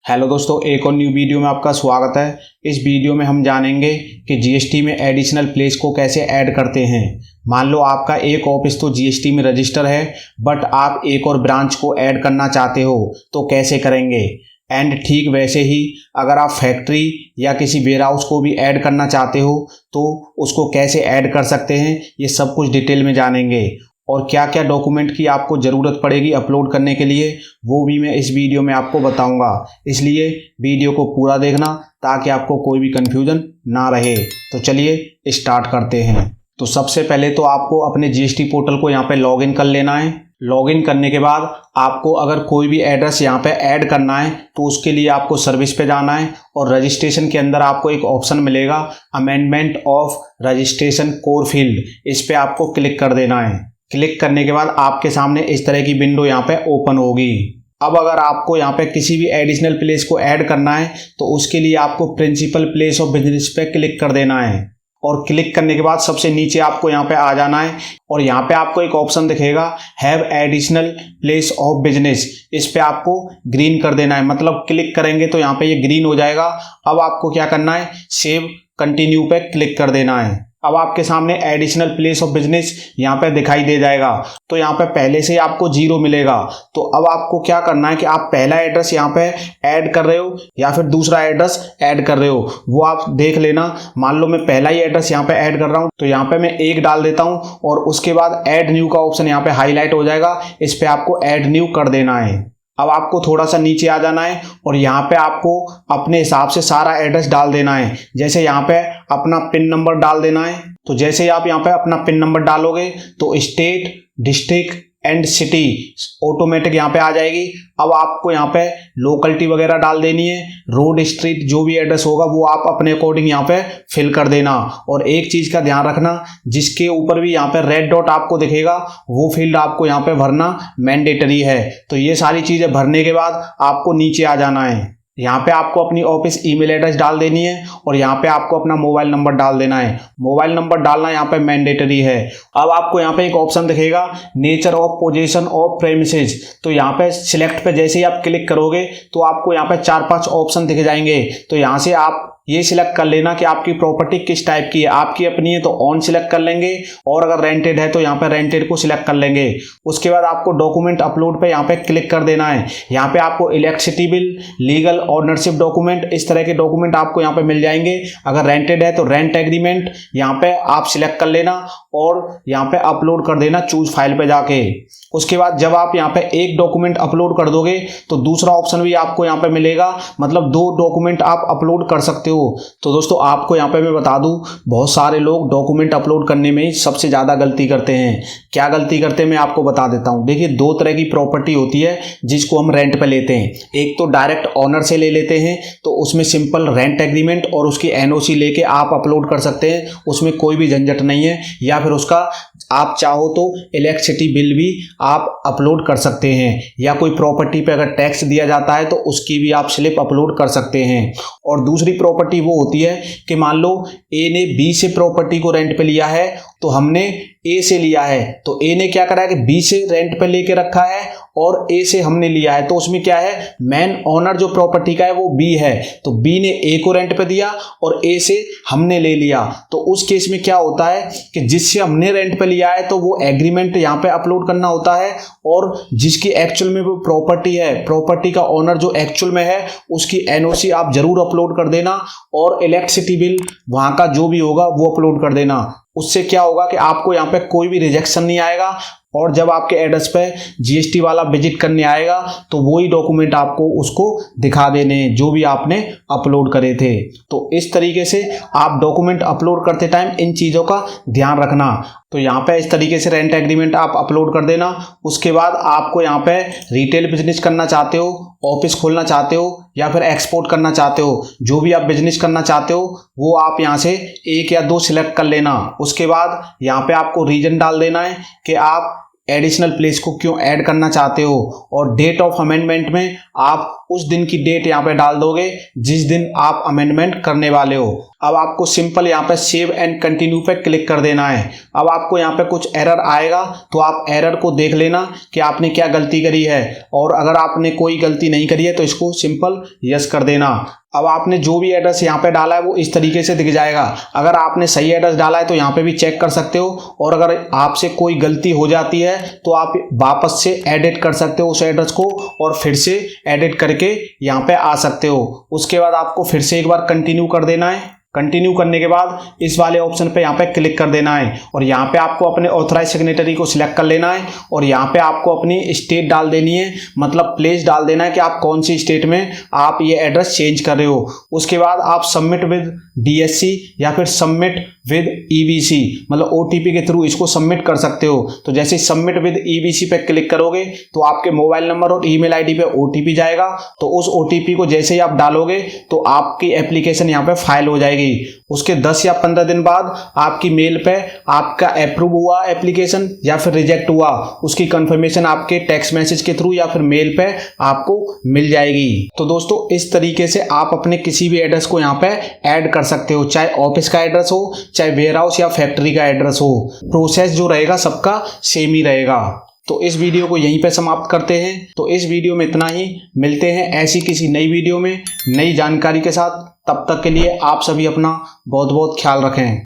Hello दोस्तों, एक और न्यू वीडियो में आपका स्वागत है। इस वीडियो में हम जानेंगे कि जीएसटी में एडिशनल प्लेस को कैसे ऐड करते हैं। मान लो आपका एक ऑफिस तो जीएसटी में रजिस्टर है, बट आप एक और ब्रांच को ऐड करना चाहते हो तो कैसे करेंगे। एंड ठीक वैसे ही अगर आप फैक्ट्री या किसी वेयर हाउस को भी ऐड करना चाहते हो तो उसको कैसे ऐड कर सकते हैं, ये सब कुछ डिटेल में जानेंगे। और क्या क्या डॉक्यूमेंट की आपको ज़रूरत पड़ेगी अपलोड करने के लिए, वो भी मैं इस वीडियो में आपको बताऊंगा। इसलिए वीडियो को पूरा देखना ताकि आपको कोई भी कन्फ्यूज़न ना रहे। तो चलिए स्टार्ट करते हैं। तो सबसे पहले तो आपको अपने जीएसटी पोर्टल को यहाँ पे लॉगिन कर लेना है। लॉगिन करने के बाद आपको अगर कोई भी एड्रेस यहाँ पे ऐड करना है तो उसके लिए आपको सर्विस पे जाना है और रजिस्ट्रेशन के अंदर आपको एक ऑप्शन मिलेगा amendment of registration core field, इस पे आपको क्लिक कर देना है। क्लिक करने के बाद आपके सामने इस तरह की विंडो यहाँ पे ओपन होगी। अब अगर आपको यहाँ पे किसी भी एडिशनल प्लेस को ऐड करना है तो उसके लिए आपको प्रिंसिपल प्लेस ऑफ बिजनेस पे क्लिक कर देना है। और क्लिक करने के बाद सबसे नीचे आपको यहाँ पे आ जाना है और यहाँ पे आपको एक ऑप्शन दिखेगा have additional place of business, इस पे आपको ग्रीन कर देना है। मतलब क्लिक करेंगे तो यहाँ पे ये ग्रीन हो जाएगा। अब आपको क्या करना है, सेव कंटिन्यू पे क्लिक कर देना है। अब आपके सामने एडिशनल प्लेस ऑफ बिजनेस यहाँ पे दिखाई दे जाएगा। तो यहाँ पे पहले से आपको 0 मिलेगा। तो अब आपको क्या करना है कि आप पहला एड्रेस यहाँ पे ऐड कर रहे हो या फिर दूसरा एड्रेस ऐड कर रहे हो, वो आप देख लेना। मान लो मैं पहला ही एड्रेस यहाँ पे ऐड कर रहा हूँ तो यहाँ पे मैं 1 डाल देता हूँ और उसके बाद ऐड न्यू का ऑप्शन यहाँ पे हाईलाइट हो जाएगा, इस पे आपको ऐड न्यू कर देना है। अब आपको थोड़ा सा नीचे आ जाना है और यहाँ पे आपको अपने हिसाब से सारा एड्रेस डाल देना है। जैसे यहाँ पे अपना पिन नंबर डाल देना है। तो जैसे ही आप यहाँ पे अपना पिन नंबर डालोगे तो state, district and city automatic यहाँ पे आ जाएगी। अब आपको यहाँ पे लोकेलिटी वगैरह डाल देनी है, रोड, स्ट्रीट, जो भी एड्रेस होगा वो आप अपने अकॉर्डिंग यहाँ पे फिल कर देना। और एक चीज़ का ध्यान रखना, जिसके ऊपर भी यहाँ पे रेड डॉट आपको दिखेगा वो फील्ड आपको यहाँ पे भरना मैंडेटरी है। तो ये सारी चीज़ें भरने के बाद आपको नीचे आ जाना है। यहाँ पे आपको अपनी ऑफिस ईमेल एड्रेस डाल देनी है और यहाँ पे आपको अपना मोबाइल नंबर डाल देना है। मोबाइल नंबर डालना यहाँ पे मैंडेटरी है। अब आपको यहाँ पे एक ऑप्शन दिखेगा nature of position of premises, तो यहाँ पे सिलेक्ट पे जैसे ही आप क्लिक करोगे तो आपको यहाँ पे 4-5 ऑप्शन दिख जाएंगे। तो यहाँ से आप ये सिलेक्ट कर लेना कि आपकी प्रॉपर्टी किस टाइप की है। आपकी अपनी है तो ऑन सिलेक्ट कर लेंगे और अगर रेंटेड है तो यहाँ पे रेंटेड को सिलेक्ट कर लेंगे। उसके बाद आपको डॉक्यूमेंट अपलोड पे यहाँ पे क्लिक कर देना है। यहाँ पे आपको electricity bill, legal ownership document, इस तरह के डॉक्यूमेंट आपको यहाँ पे मिल जाएंगे। अगर रेंटेड है तो रेंट एग्रीमेंट यहाँ पे आप सिलेक्ट कर लेना और यहाँ पे अपलोड कर देना चूज फाइल पे जाके। उसके बाद जब आप यहाँ पे एक डॉक्यूमेंट अपलोड कर दोगे तो दूसरा ऑप्शन भी आपको यहाँ पे मिलेगा, मतलब 2 डॉक्यूमेंट आप अपलोड कर सकते हो। तो दोस्तों आपको यहाँ पे मैं बता दूं, बहुत सारे लोग डॉक्यूमेंट अपलोड करने में ही सबसे ज़्यादा गलती करते हैं। क्या गलती करते हैं मैं आपको बता देता हूँ। देखिए 2 तरह की प्रॉपर्टी होती है जिसको हम रेंट पे लेते हैं। एक तो डायरेक्ट ऑनर से ले लेते हैं तो उसमें सिंपल रेंट एग्रीमेंट और उसकी एनओसी लेके आप अपलोड कर सकते हैं, उसमें कोई भी झंझट नहीं है। या फिर उसका आप चाहो तो इलेक्ट्रिसिटी बिल भी आप अपलोड कर सकते हैं, या कोई प्रॉपर्टी पे अगर टैक्स दिया जाता है तो उसकी भी आप स्लिप अपलोड कर सकते हैं। और दूसरी प्रॉपर्टी वो होती है कि मान लो ए ने बी से प्रॉपर्टी को रेंट पे लिया है तो हमने ए से लिया है, तो ए ने क्या करा है कि बी से रेंट पे लेके रखा है और ए से हमने लिया है। तो उसमें क्या है, मेन ओनर जो प्रॉपर्टी का है वो बी है, तो बी ने ए को रेंट पे दिया और ए से हमने ले लिया। तो उस केस में क्या होता है कि जिससे हमने रेंट पे लिया है तो वो एग्रीमेंट यहाँ पे अपलोड करना होता है, और जिसकी एक्चुअल में वो प्रॉपर्टी है, प्रॉपर्टी का ओनर जो एक्चुअल में है उसकी एनओसी आप जरूर अपलोड कर देना और इलेक्ट्रिसिटी बिल वहाँ का जो भी होगा वो अपलोड कर देना। उससे क्या होगा कि आपको यहाँ पे कोई भी रिजेक्शन नहीं आएगा और जब आपके एड्रेस पे जीएसटी वाला विजिट करने आएगा तो वही डॉक्यूमेंट आपको उसको दिखा देने जो भी आपने अपलोड करे थे। तो इस तरीके से आप डॉक्यूमेंट अपलोड करते टाइम इन चीज़ों का ध्यान रखना। तो यहाँ पे इस तरीके से रेंट एग्रीमेंट आप अपलोड कर देना। उसके बाद आपको यहाँ पे रिटेल बिजनेस करना चाहते हो, ऑफिस खोलना चाहते हो या फिर एक्सपोर्ट करना चाहते हो, जो भी आप बिजनेस करना चाहते हो वो आप यहाँ से 1 या 2 सिलेक्ट कर लेना। उसके बाद यहाँ पे आपको रीजन डाल देना है कि आप एडिशनल प्लेस को क्यों ऐड करना चाहते हो, और डेट ऑफ अमेंडमेंट में आप उस दिन की डेट यहाँ पे डाल दोगे जिस दिन आप अमेंडमेंट करने वाले हो। अब आपको सिंपल यहाँ पे सेव एंड कंटिन्यू पे क्लिक कर देना है। अब आपको यहाँ पे कुछ एरर आएगा तो आप एरर को देख लेना कि आपने क्या गलती करी है, और अगर आपने कोई गलती नहीं करी है तो इसको सिंपल यस कर देना। अब आपने जो भी एड्रेस यहाँ पे डाला है वो इस तरीके से दिख जाएगा। अगर आपने सही एड्रेस डाला है तो यहाँ पे भी चेक कर सकते हो, और अगर आपसे कोई गलती हो जाती है तो आप वापस से एडिट कर सकते हो उस एड्रेस को, और फिर से एडिट करके यहाँ पे आ सकते हो। उसके बाद आपको फिर से एक बार कंटिन्यू कर देना है। कंटिन्यू करने के बाद इस वाले ऑप्शन पे यहाँ पे क्लिक कर देना है, और यहाँ पे आपको अपने ऑथराइज सिग्नेटरी को सिलेक्ट कर लेना है, और यहाँ पे आपको अपनी स्टेट डाल देनी है, मतलब प्लेस डाल देना है कि आप कौन सी स्टेट में आप ये एड्रेस चेंज कर रहे हो। उसके बाद आप सबमिट विद DSC या फिर सबमिट विद EBC, मतलब OTP के थ्रू इसको सबमिट कर सकते हो। तो जैसे सबमिट विद EBC पे क्लिक करोगे तो आपके मोबाइल नंबर और ईमेल आईडी पे OTP जाएगा, तो उस OTP को जैसे ही आप डालोगे तो आपकी एप्लीकेशन यहाँ पे फाइल हो जाएगी। उसके 10 या 15 दिन बाद आपकी मेल पे आपका अप्रूव हुआ एप्लीकेशन या फिर रिजेक्ट हुआ, उसकी कंफर्मेशन आपके टेक्स्ट मैसेज के थ्रू या फिर मेल पे आपको मिल जाएगी। तो दोस्तों इस तरीके से आप अपने किसी भी एड्रेस को यहाँ पे ऐड कर सकते हो, चाहे ऑफिस का एड्रेस हो, चाहे वेयर हाउस या फैक्ट्री का एड्रेस हो। प्रोसेस जो रहेगा सबका सेम ही रहेगा। तो इस वीडियो को यहीं पे समाप्त करते हैं। तो इस वीडियो में इतना ही, मिलते हैं ऐसी किसी नई वीडियो में नई जानकारी के साथ। तब तक के लिए आप सभी अपना बहुत बहुत ख्याल रखें।